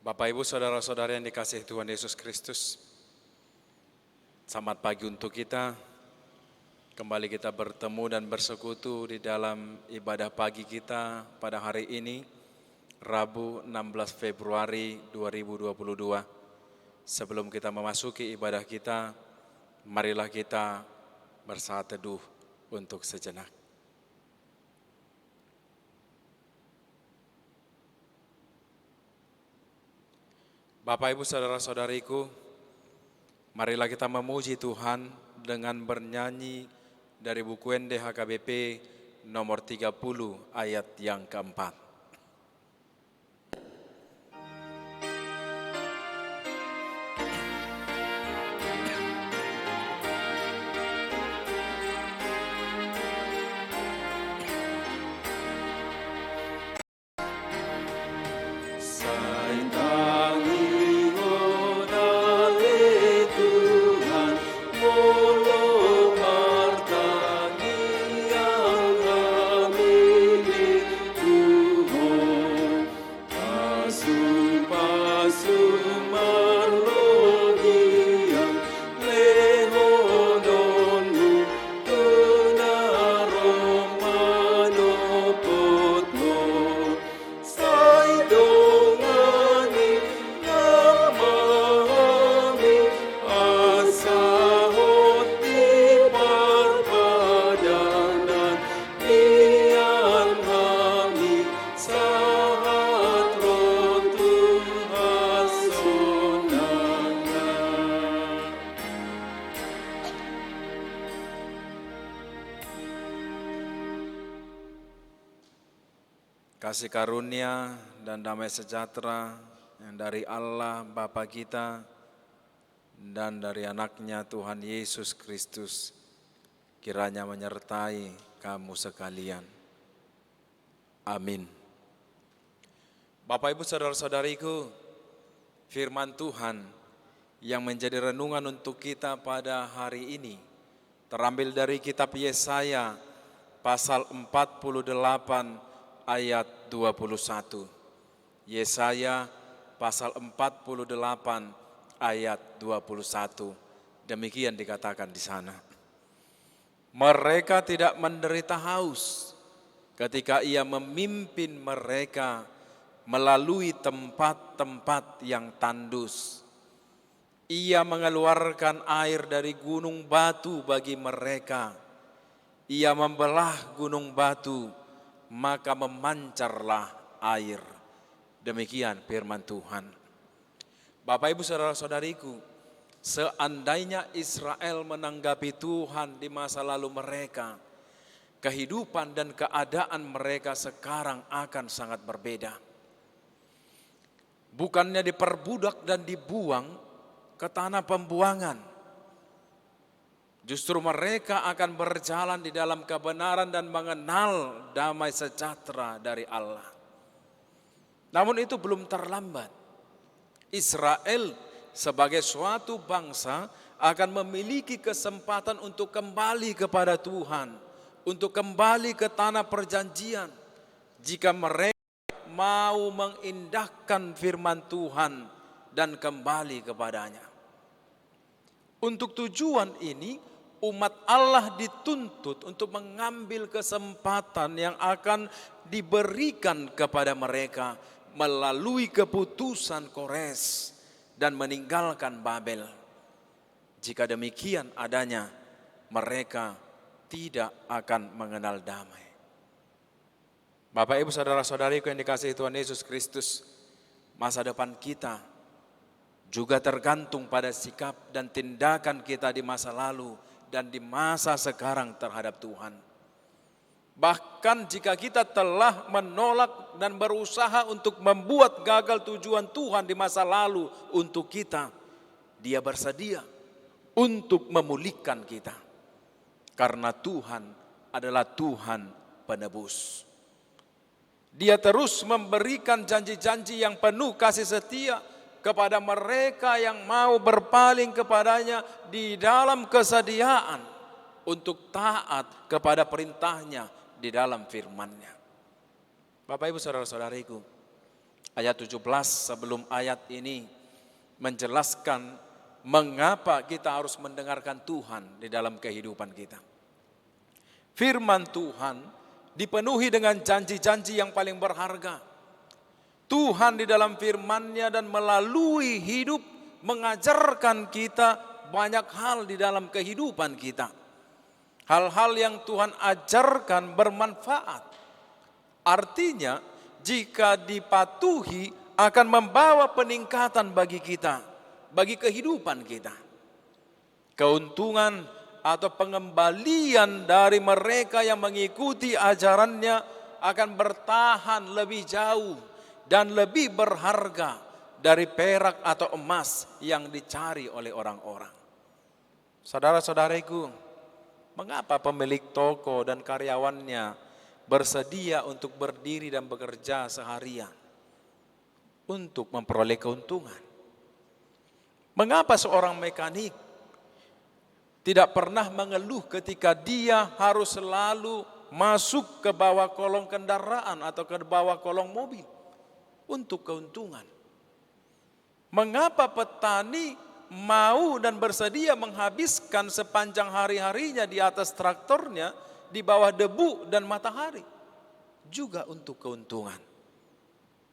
Bapak, Ibu, Saudara-saudara yang dikasihi Tuhan Yesus Kristus, selamat pagi untuk kita. Kembali kita bertemu dan bersekutu di dalam ibadah pagi kita pada hari ini, Rabu 16 Februari 2022. Sebelum kita memasuki ibadah kita, marilah kita bersaat teduh untuk sejenak. Bapak, Ibu, Saudara-saudariku, marilah kita memuji Tuhan dengan bernyanyi dari buku NDHKBP nomor 30 ayat yang keempat. Kasih karunia dan damai sejahtera yang dari Allah Bapa kita dan dari anaknya Tuhan Yesus Kristus kiranya menyertai kamu sekalian. Amin. Bapak, Ibu, Saudara-saudariku, firman Tuhan yang menjadi renungan untuk kita pada hari ini terambil dari kitab Yesaya pasal 48 ayat 21. Yesaya pasal 48 ayat 21. Demikian dikatakan di sana. Mereka tidak menderita haus ketika ia memimpin mereka melalui tempat-tempat yang tandus. Ia mengeluarkan air dari gunung batu bagi mereka. Ia membelah gunung batu, maka memancarlah air. Demikian firman Tuhan. Bapak, Ibu, Saudara-saudariku, seandainya Israel menanggapi Tuhan di masa lalu mereka, kehidupan dan keadaan mereka sekarang akan sangat berbeda. Bukannya diperbudak dan dibuang ke tanah pembuangan, justru mereka akan berjalan di dalam kebenaran dan mengenal damai sejahtera dari Allah. Namun itu belum terlambat. Israel sebagai suatu bangsa akan memiliki kesempatan untuk kembali kepada Tuhan, untuk kembali ke tanah perjanjian, jika mereka mau mengindahkan firman Tuhan dan kembali kepadanya. Untuk tujuan ini, umat Allah dituntut untuk mengambil kesempatan yang akan diberikan kepada mereka melalui keputusan Kores dan meninggalkan Babel. Jika demikian adanya, mereka tidak akan mengenal damai. Bapak, Ibu, Saudara-saudariku yang dikasihi Tuhan Yesus Kristus, masa depan kita juga tergantung pada sikap dan tindakan kita di masa lalu dan di masa sekarang terhadap Tuhan. Bahkan jika kita telah menolak dan berusaha untuk membuat gagal tujuan Tuhan di masa lalu untuk kita, Dia bersedia untuk memulihkan kita. Karena Tuhan adalah Tuhan penebus. Dia terus memberikan janji-janji yang penuh kasih setia kepada mereka yang mau berpaling kepadanya di dalam kesediaan untuk taat kepada perintahnya di dalam firman-Nya. Bapak, Ibu, Saudara-saudariku, Ayat 17 sebelum ayat ini menjelaskan mengapa kita harus mendengarkan Tuhan di dalam kehidupan kita. Firman Tuhan dipenuhi dengan janji-janji yang paling berharga. Tuhan di dalam firman-Nya dan melalui hidup mengajarkan kita banyak hal di dalam kehidupan kita. Hal-hal yang Tuhan ajarkan bermanfaat. Artinya jika dipatuhi akan membawa peningkatan bagi kita, bagi kehidupan kita. Keuntungan atau pengembalian dari mereka yang mengikuti ajarannya akan bertahan lebih jauh dan lebih berharga dari perak atau emas yang dicari oleh orang-orang. Saudara-saudariku, mengapa pemilik toko dan karyawannya bersedia untuk berdiri dan bekerja seharian untuk memperoleh keuntungan? Mengapa seorang mekanik tidak pernah mengeluh ketika dia harus selalu masuk ke bawah kolong kendaraan atau ke bawah kolong mobil untuk keuntungan? Mengapa petani mau dan bersedia menghabiskan sepanjang hari-harinya di atas traktornya di bawah debu dan matahari? Juga untuk keuntungan.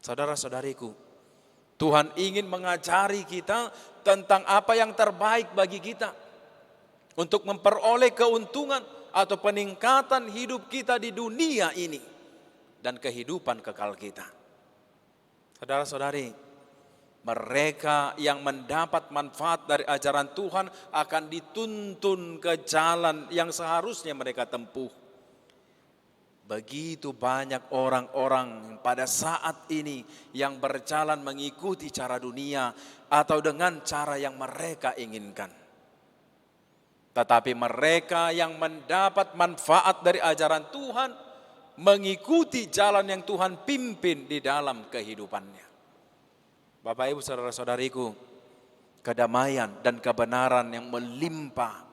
Saudara-saudariku, Tuhan ingin mengajari kita tentang apa yang terbaik bagi kita untuk memperoleh keuntungan atau peningkatan hidup kita di dunia ini dan kehidupan kekal kita. Saudara-saudari, mereka yang mendapat manfaat dari ajaran Tuhan akan dituntun ke jalan yang seharusnya mereka tempuh. Begitu banyak orang-orang pada saat ini yang berjalan mengikuti cara dunia atau dengan cara yang mereka inginkan. Tetapi mereka yang mendapat manfaat dari ajaran Tuhan mengikuti jalan yang Tuhan pimpin di dalam kehidupannya. Bapak Ibu saudara-saudariku, kedamaian dan kebenaran yang melimpah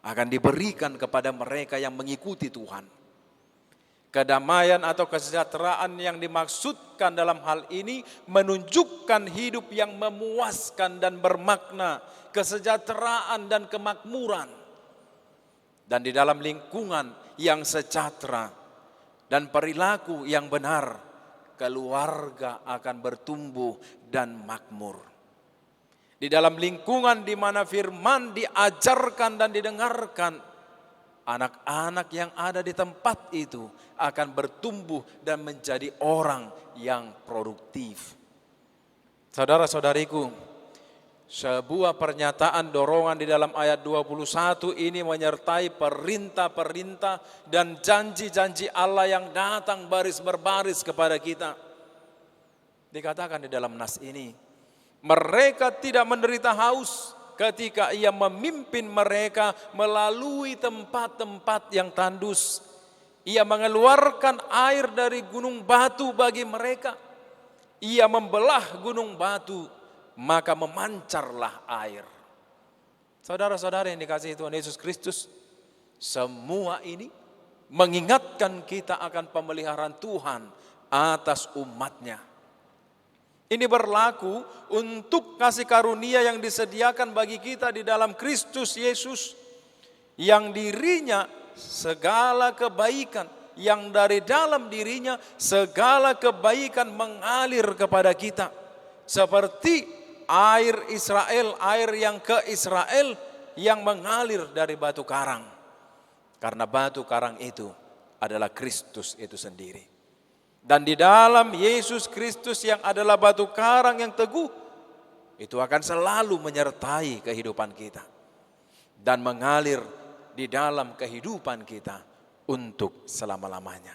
akan diberikan kepada mereka yang mengikuti Tuhan. Kedamaian atau kesejahteraan yang dimaksudkan dalam hal ini menunjukkan hidup yang memuaskan dan bermakna, kesejahteraan dan kemakmuran. Dan di dalam lingkungan yang sejahtera dan perilaku yang benar, keluarga akan bertumbuh dan makmur. Di dalam lingkungan di mana firman diajarkan dan didengarkan, anak-anak yang ada di tempat itu akan bertumbuh dan menjadi orang yang produktif. Saudara-saudariku, sebuah pernyataan dorongan di dalam ayat 21 ini menyertai perintah-perintah dan janji-janji Allah yang datang baris berbaris kepada kita. Dikatakan di dalam nas ini, mereka tidak menderita haus ketika ia memimpin mereka melalui tempat-tempat yang tandus. Ia mengeluarkan air dari gunung batu bagi mereka. Ia membelah gunung batu, maka memancarlah air. Saudara-saudara yang dikasihi Tuhan Yesus Kristus, semua ini mengingatkan kita akan pemeliharaan Tuhan atas umatnya. Ini berlaku untuk kasih karunia yang disediakan bagi kita di dalam Kristus Yesus, yang dirinya segala kebaikan, yang dari dalam dirinya segala kebaikan mengalir kepada kita. Seperti air Israel, air yang ke Israel yang mengalir dari batu karang. Karena batu karang itu adalah Kristus itu sendiri. Dan di dalam Yesus Kristus yang adalah batu karang yang teguh, itu akan selalu menyertai kehidupan kita dan mengalir di dalam kehidupan kita untuk selama-lamanya.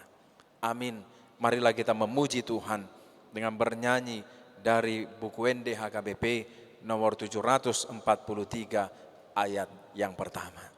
Amin. Marilah kita memuji Tuhan dengan bernyanyi dari buku NDHKBP nomor 743 ayat yang pertama.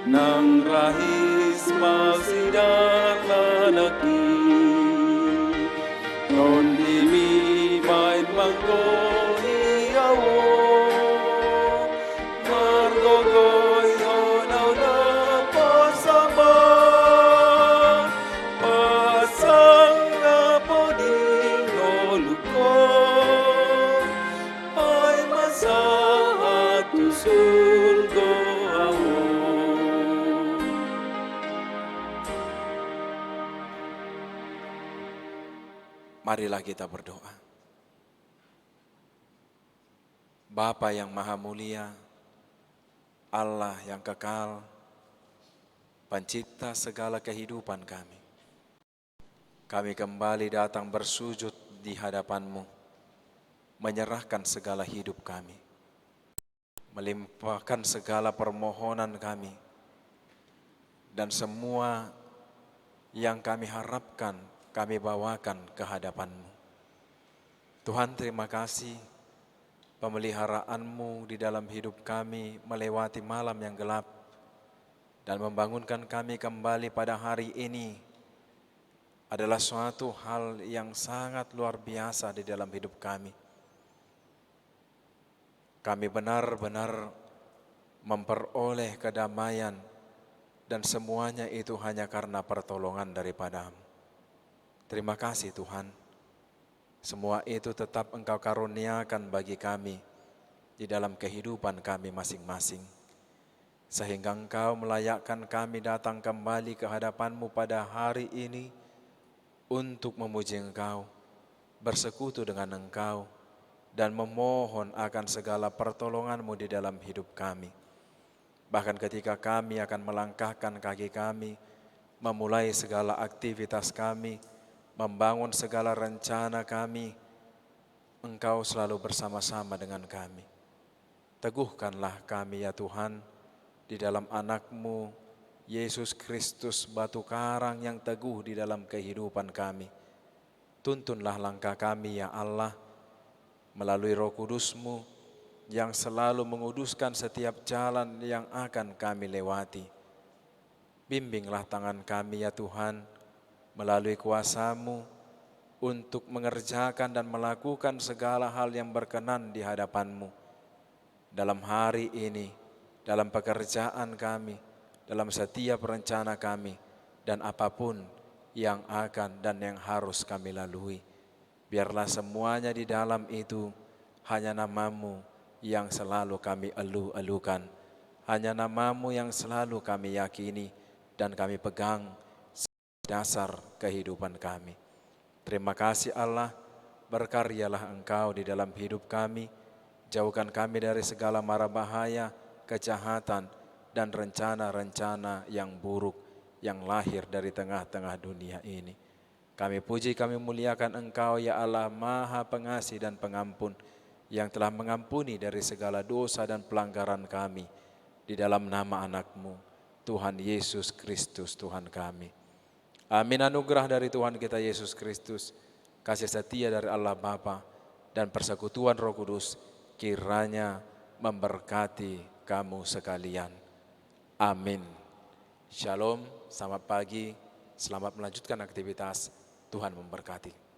nang rahis magsidar lalaki. Non dimi main manggohiyawo, margogoy onaw na pasama, pasang na poding noluko, ay masahat tusulgo awo. Marilah kita berdoa. Bapa yang Maha Mulia, Allah yang kekal, pencipta segala kehidupan kami. Kami kembali datang bersujud di hadapan-Mu, menyerahkan segala hidup kami, melimpahkan segala permohonan kami, dan semua yang kami harapkan kami bawakan ke hadapan-Mu. Tuhan, terima kasih pemeliharaan-Mu di dalam hidup kami melewati malam yang gelap dan membangunkan kami kembali pada hari ini adalah suatu hal yang sangat luar biasa di dalam hidup kami. Kami benar-benar memperoleh kedamaian dan semuanya itu hanya karena pertolongan daripada-Mu. Terima kasih Tuhan, semua itu tetap Engkau karuniakan bagi kami di dalam kehidupan kami masing-masing. Sehingga Engkau melayakkan kami datang kembali ke hadapan-Mu pada hari ini untuk memuji Engkau, bersekutu dengan Engkau, dan memohon akan segala pertolongan-Mu di dalam hidup kami. Bahkan ketika kami akan melangkahkan kaki kami, memulai segala aktivitas kami, membangun segala rencana kami, Engkau selalu bersama-sama dengan kami. Teguhkanlah kami ya Tuhan, di dalam anak-Mu, Yesus Kristus, batu karang yang teguh di dalam kehidupan kami. Tuntunlah langkah kami ya Allah, melalui Roh Kudus-Mu yang selalu menguduskan setiap jalan yang akan kami lewati. Bimbinglah tangan kami ya Tuhan, melalui kuasa-Mu untuk mengerjakan dan melakukan segala hal yang berkenan di hadapan-Mu. Dalam hari ini, dalam pekerjaan kami, dalam setiap rencana kami, dan apapun yang akan dan yang harus kami lalui. Biarlah semuanya di dalam itu hanya nama-Mu yang selalu kami elu-elukan. Hanya nama-Mu yang selalu kami yakini dan kami pegang dasar kehidupan kami. Terima kasih Allah, berkaryalah Engkau di dalam hidup kami, jauhkan kami dari segala mara bahaya, kejahatan, dan rencana-rencana yang buruk yang lahir dari tengah-tengah dunia ini. Kami puji, kami muliakan Engkau ya Allah, Maha Pengasih dan Pengampun, yang telah mengampuni dari segala dosa dan pelanggaran kami, di dalam nama anak-Mu, Tuhan Yesus Kristus Tuhan kami. Amin. Anugerah dari Tuhan kita Yesus Kristus, kasih setia dari Allah Bapa, dan persekutuan Roh Kudus kiranya memberkati kamu sekalian. Amin. Shalom, selamat pagi, selamat melanjutkan aktivitas. Tuhan memberkati.